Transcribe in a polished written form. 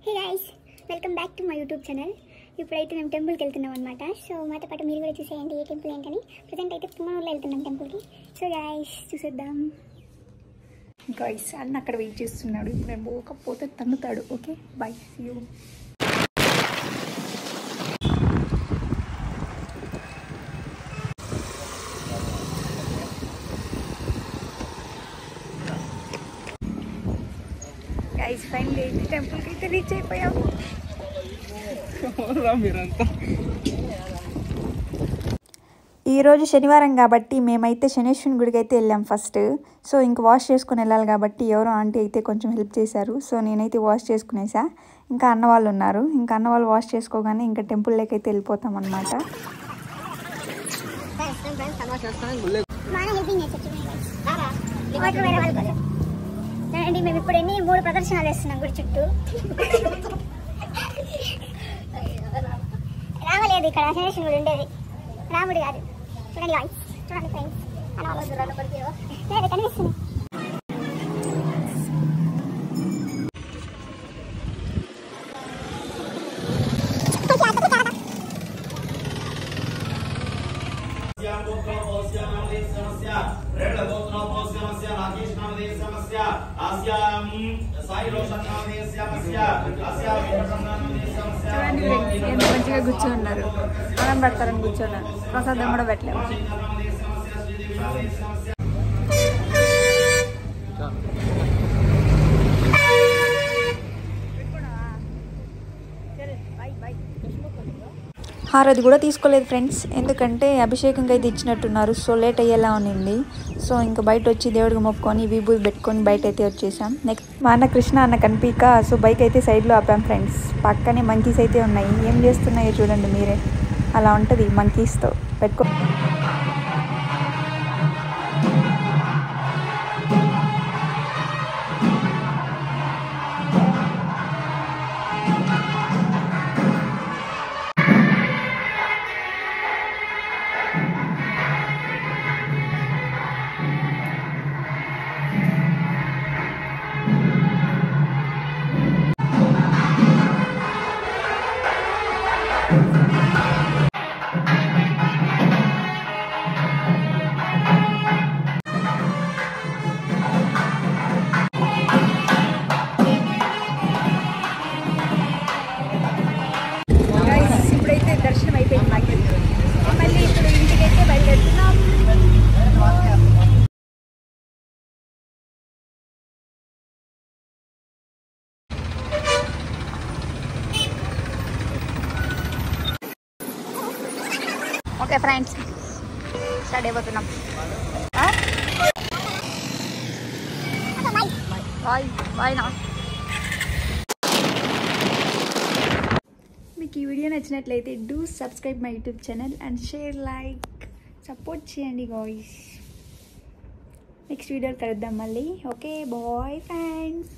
Hey guys, welcome back to my YouTube channel. ఇప్పుడైతే మేము టెంపుల్కి వెళ్తున్నాం అనమాట. సో మాతో పాటు మీరు కూడా చూసేయండి ఏ టెంపుల్ ఏంటని. ప్రజెంట్ అయితే పుంగనూరులో వెళ్తున్నాం టెంపుల్కి. సో గైస్ చూసేద్దాం. గైస్ అన్న అక్కడ వెయిట్ చేస్తున్నాడు. ఇప్పుడు నేను పోకపోతే తన్నుతాడు. Okay bye, see you. Guys finally అయితే టెంపుల్కి అయితే రీచ్ అయిపోయాము. ఈరోజు శనివారం కాబట్టి మేమైతే శనేశ్వరుని గుడికి అయితే వెళ్ళాం ఫస్ట్. సో ఇంక వాష్ చేసుకుని వెళ్ళాలి కాబట్టి ఎవరో ఆంటీ అయితే కొంచెం హెల్ప్ చేశారు. సో నేనైతే వాష్ చేసుకునేసా. ఇంకా అన్న వాళ్ళు ఉన్నారు. ఇంకా అన్న వాళ్ళు వాష్ చేసుకోగానే ఇంకా టెంపుల్లోకి అయితే వెళ్ళిపోతాం అనమాట. మేము ఇప్పుడు 3 ప్రదర్శనలు వేస్తున్నాం గుడి చుట్టూ. రామలేదు ఇక్కడ శనేశ్వరుని గుడి ఉండేది, రాముడు కాదు. చూడండి గాయ్స్, చూడండి ఫ్రెండ్స్, లేదు కనిపిస్తుంది. చూడండి ఎంత మంచిగా కూర్చోన్నారు. అన్నం పెడతారని కూర్చున్నారు. ప్రసాదం కూడా పెట్టలేము. హారతి కూడా తీసుకోలేదు ఫ్రెండ్స్, ఎందుకంటే అభిషేకంగా అయితే ఇచ్చినట్టున్నారు. సో లేట్ అయ్యేలా ఉన్నింది. సో ఇంకా బయట వచ్చి దేవుడికి మొక్కుకొని విభూతి పెట్టుకొని బయట అయితే వచ్చేసాం. నెక్స్ట్ మా అన్న కృష్ణ అన్న కనిపించక సో బైక్ అయితే సైడ్లో ఆపాం ఫ్రెండ్స్. పక్కనే మంకీస్ అయితే ఉన్నాయి. ఏం చేస్తున్నాయో చూడండి మీరే. అలా ఉంటుంది మంకీస్తో పెట్టుకో. ఇప్పుడైతే దర్శనం అయిపోయింది మాకు. మళ్ళీ ఇప్పుడు ఇంటికైతే బయలుదేరుతున్నాం. ఓకే ఫ్రెండ్స్, స్టార్ట్ అయిపోతున్నాం. బాయ్ బాయ్ నా. మీకు ఈ వీడియో నచ్చినట్లయితే do subscribe my YouTube channel and share, like, support చేయండి గాయ్స్. నెక్స్ట్ వీడియోలో కలుద్దాం మళ్ళీ. Okay bye friends.